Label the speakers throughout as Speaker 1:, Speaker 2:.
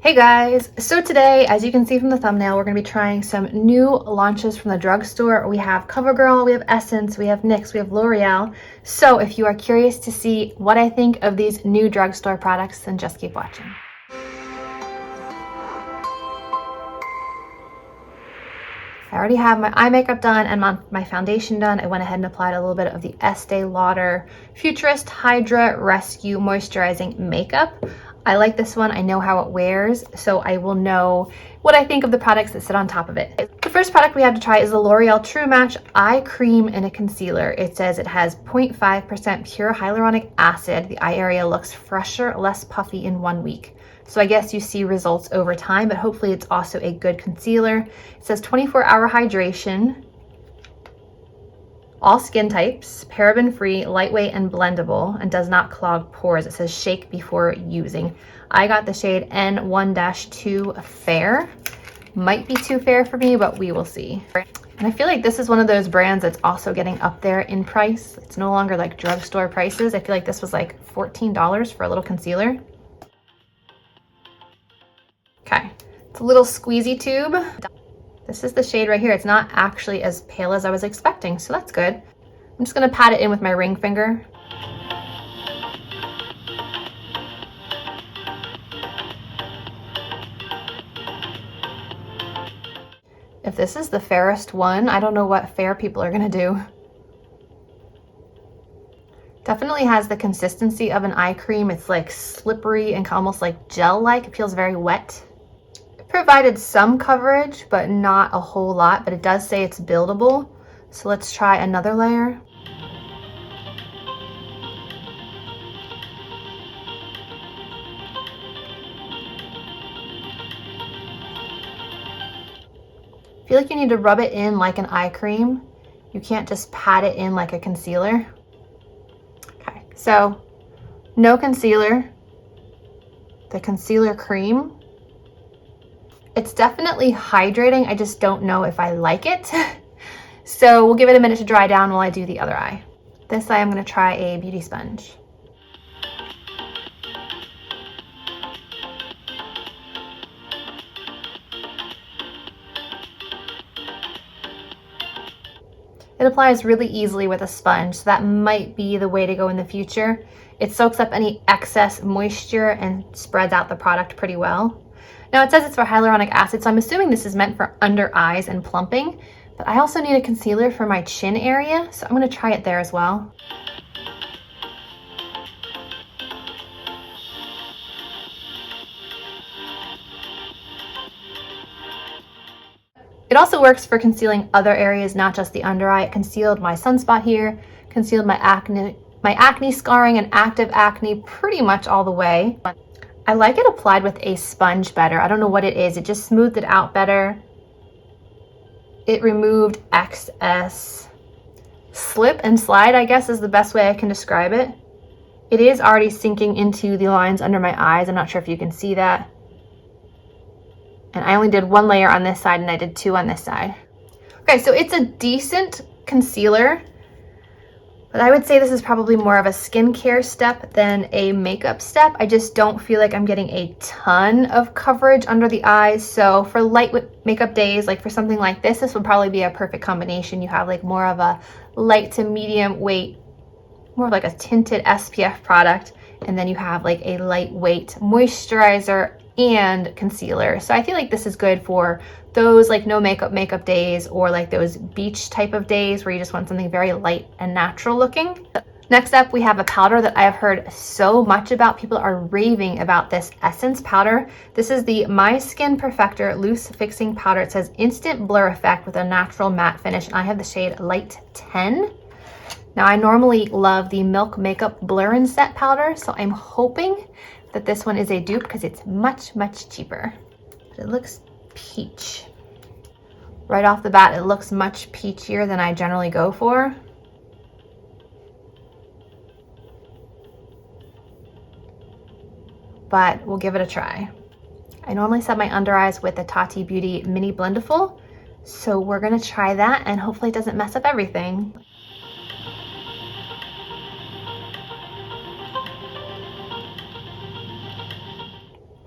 Speaker 1: Hey guys, so today, as you can see from the thumbnail, we're going to be trying some new launches from the drugstore. We have Covergirl, we have Essence, we have NYX, we have L'Oreal. So if you are curious to see what I think of these new drugstore products, then just keep watching. I already have my eye makeup done and my foundation done. I went ahead and applied a little bit of the Estee Lauder Futurist Hydra Rescue Moisturizing Makeup. I like this one. I know how it wears, so I will know what I think of the products that sit on top of it. The first product we have to try is the L'Oreal Trumatch Eye Cream and a Concealer. It says it has 0.5% pure hyaluronic acid. The eye area looks fresher, less puffy in 1 week. So I guess you see results over time, but hopefully it's also a good concealer. It says 24-hour hydration, all skin types, paraben-free, lightweight, and blendable, and does not clog pores. It says shake before using. I got the shade N1-2 Fair. Might be too fair for me, but we will see. And I feel like this is one of those brands that's also getting up there in price. It's no longer like drugstore prices. I feel like this was like $14 for a little concealer. Okay, it's a little squeezy tube. This is the shade right here. It's not actually as pale as I was expecting, so that's good. I'm just gonna pat it in with my ring finger. If this is the fairest one, I don't know what fair people are gonna do. Definitely has the consistency of an eye cream. It's like slippery and almost like gel-like. It feels very wet. Provided some coverage, but not a whole lot, but it does say it's buildable. So let's try another layer. I feel like you need to rub it in like an eye cream. You can't just pat it in like a concealer. Okay, so no concealer. The concealer cream. It's definitely hydrating. I just don't know if I like it. So we'll give it a minute to dry down while I do the other eye. This eye I'm going to try a beauty sponge. It applies really easily with a sponge, so that might be the way to go in the future. It soaks up any excess moisture and spreads out the product pretty well. Now it says it's for hyaluronic acid, so I'm assuming this is meant for under eyes and plumping, but I also need a concealer for my chin area, so I'm going to try it there as well. It also works for concealing other areas, not just the under eye. It concealed my sunspot here, concealed my acne scarring and active acne pretty much all the way. I like it applied with a sponge better. I don't know what it is. It just smoothed it out better. It removed excess slip and slide, I guess is the best way I can describe it. It is already sinking into the lines under my eyes. I'm not sure if you can see that. And I only did one layer on this side and I did two on this side. Okay, so it's a decent concealer. But I would say this is probably more of a skincare step than a makeup step. I just don't feel like I'm getting a ton of coverage under the eyes. So for light makeup days, like for something like this would probably be a perfect combination. You have like more of a light to medium weight, more of like a tinted SPF product. And then you have like a lightweight moisturizer and concealer. So I feel like this is good for those like no makeup days, or like those beach type of days where you just want something very light and natural looking. Next up, we have a powder that I have heard so much about. People are raving about this Essence powder. This is the Myskin Perfector Loose Fixing Powder. It says instant blur effect with a natural matte finish. And I have the shade Light 10. Now I normally love the Milk Makeup Blur and Set powder, so I'm hoping that this one is a dupe because it's much, much cheaper. But it looks peach. Right off the bat, it looks much peachier than I generally go for. But we'll give it a try. I normally set my under eyes with the Tati Beauty Mini Blendiful, so we're gonna try that and hopefully it doesn't mess up everything.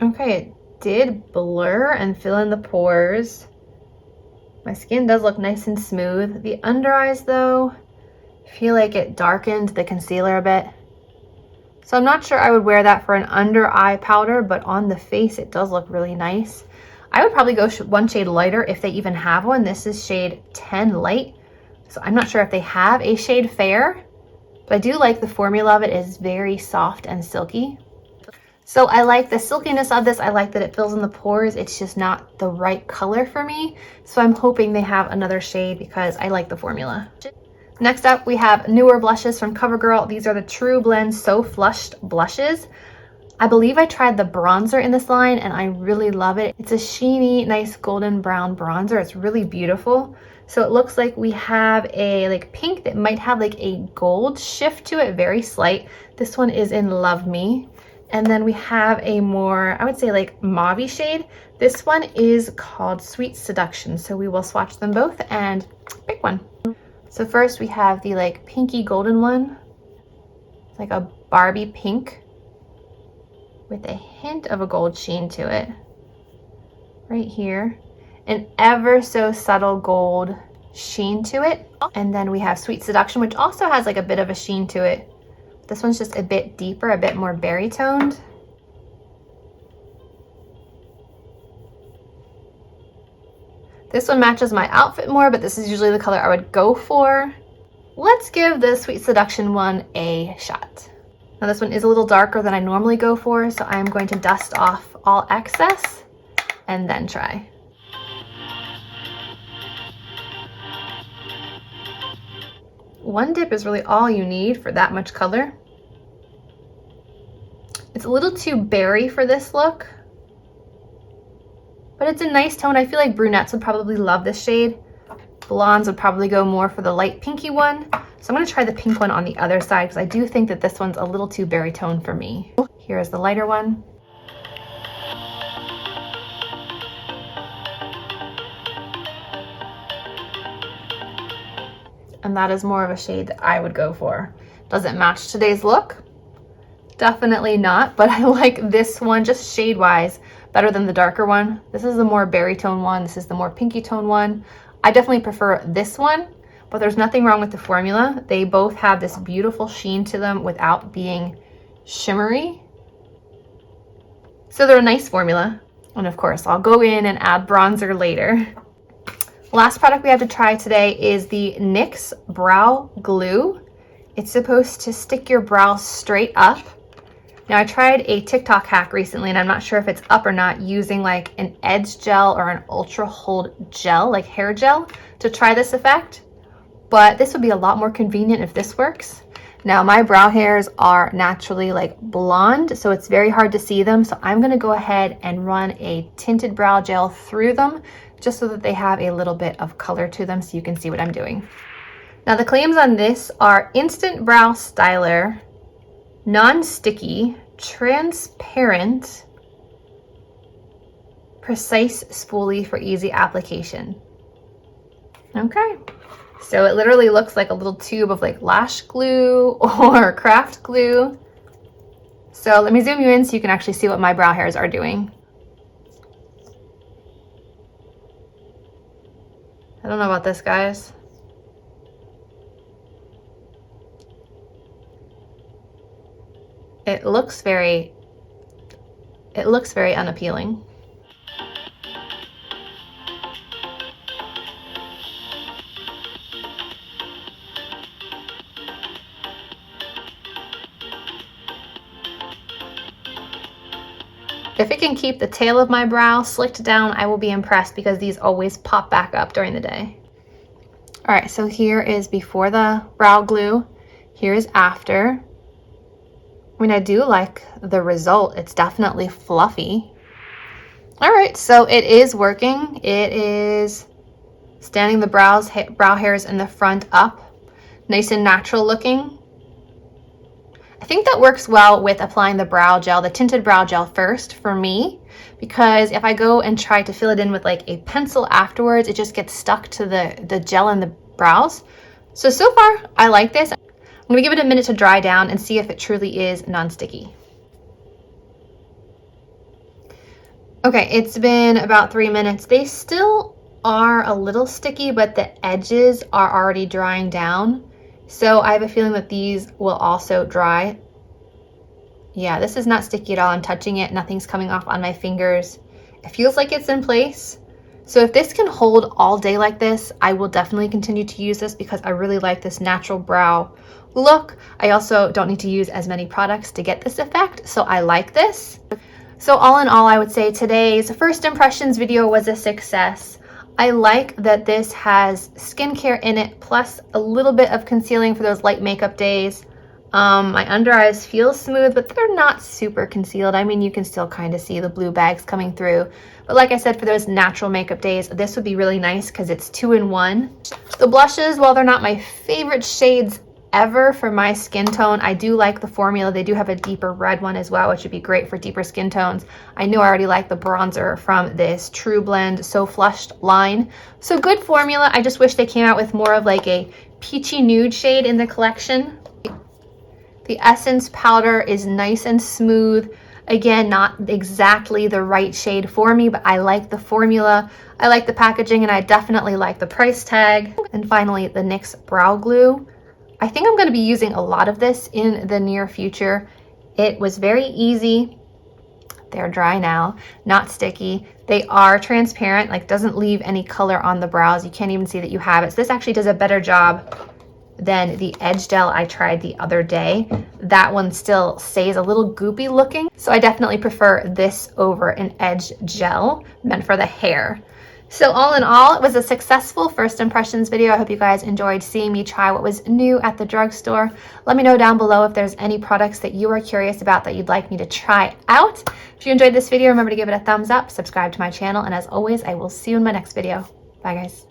Speaker 1: Okay, it did blur and fill in the pores. My skin does look nice and smooth. The under eyes though, I feel like it darkened the concealer a bit. So I'm not sure I would wear that for an under eye powder, but on the face it does look really nice. I would probably go one shade lighter if they even have one. This is shade 10 light. So I'm not sure if they have a shade fair, but I do like the formula of it. It is very soft and silky. So I like the silkiness of this. I like that it fills in the pores. It's just not the right color for me. So I'm hoping they have another shade because I like the formula. Next up, we have newer blushes from Covergirl. These are the Trublend So Flushed blushes. I believe I tried the bronzer in this line and I really love it. It's a sheeny, nice golden brown bronzer. It's really beautiful. So it looks like we have a like pink that might have like a gold shift to it, very slight. This one is in Love Me. And then we have a more, I would say like mauve shade. This one is called Sweet Seduction. So we will swatch them both and pick one. So first we have the like pinky golden one. It's like a Barbie pink with a hint of a gold sheen to it. Right here. An ever so subtle gold sheen to it. And then we have Sweet Seduction, which also has like a bit of a sheen to it. This one's just a bit deeper, a bit more berry toned. This one matches my outfit more, but this is usually the color I would go for. Let's give the Sweet Seduction one a shot. Now this one is a little darker than I normally go for, so I'm going to dust off all excess and then try. One dip is really all you need for that much color. It's a little too berry for this look, but it's a nice tone. I feel like brunettes would probably love this shade. Blondes would probably go more for the light pinky one. So I'm gonna try the pink one on the other side because I do think that this one's a little too berry tone for me. Here's the lighter one. And that is more of a shade that I would go for. Does it match today's look? Definitely not, but I like this one just shade-wise better than the darker one. This is the more berry tone one. This is the more pinky tone one. I definitely prefer this one, but there's nothing wrong with the formula. They both have this beautiful sheen to them without being shimmery. So they're a nice formula. And of course, I'll go in and add bronzer later. Last product we have to try today is the NYX Brow Glue. It's supposed to stick your brows straight up. Now I tried a TikTok hack recently and I'm not sure if it's up or not, using like an edge gel or an ultra hold gel, like hair gel, to try this effect. But this would be a lot more convenient if this works. Now my brow hairs are naturally like blonde, so it's very hard to see them. So I'm gonna go ahead and run a tinted brow gel through them just so that they have a little bit of color to them so you can see what I'm doing. Now the claims on this are instant brow styler, non-sticky, transparent, precise spoolie for easy application. Okay, so it literally looks like a little tube of like lash glue or craft glue. So let me zoom you in so you can actually see what my brow hairs are doing. I don't know about this, guys. It looks very unappealing. If it can keep the tail of my brow slicked down, I will be impressed because these always pop back up during the day. All right, so here is before the brow glue. Here is after. I mean, I do like the result. It's definitely fluffy. All right, so it is working. It is standing the brow hairs in the front up, nice and natural looking. I think that works well with applying the brow gel, the tinted brow gel first for me, because if I go and try to fill it in with like a pencil afterwards, it just gets stuck to the gel in the brows. So far, I like this. I'm gonna give it a minute to dry down and see if it truly is non-sticky. Okay, it's been about 3 minutes. They still are a little sticky, but the edges are already drying down. So I have a feeling that these will also dry. Yeah, this is not sticky at all. I'm touching it. Nothing's coming off on my fingers. It feels like it's in place. So if this can hold all day like this, I will definitely continue to use this because I really like this natural brow look. I also don't need to use as many products to get this effect, so I like this. So all in all, I would say today's first impressions video was a success. I like that this has skincare in it, plus a little bit of concealing for those light makeup days. My under eyes feel smooth, but they're not super concealed. I mean, you can still kind of see the blue bags coming through. But like I said, for those natural makeup days, this would be really nice because it's 2-in-1. The blushes, while they're not my favorite shades ever for my skin tone, I do like the formula. They do have a deeper red one as well, which would be great for deeper skin tones. I knew I already liked the bronzer from this Trublend So Flushed line. So good formula. I just wish they came out with more of like a peachy nude shade in the collection. The Essence powder is nice and smooth. Again, not exactly the right shade for me, but I like the formula. I like the packaging, and I definitely like the price tag. And finally, the NYX Brow Glue. I think I'm going to be using a lot of this in the near future. It was very easy. They're dry now, not sticky. They are transparent, like doesn't leave any color on the brows. You can't even see that you have it. So this actually does a better job than the Edge Gel I tried the other day. That one still stays a little goopy looking. So I definitely prefer this over an Edge Gel meant for the hair. So all in all, it was a successful first impressions video. I hope you guys enjoyed seeing me try what was new at the drugstore. Let me know down below if there's any products that you are curious about that you'd like me to try out. If you enjoyed this video, remember to give it a thumbs up, subscribe to my channel, and as always, I will see you in my next video. Bye guys.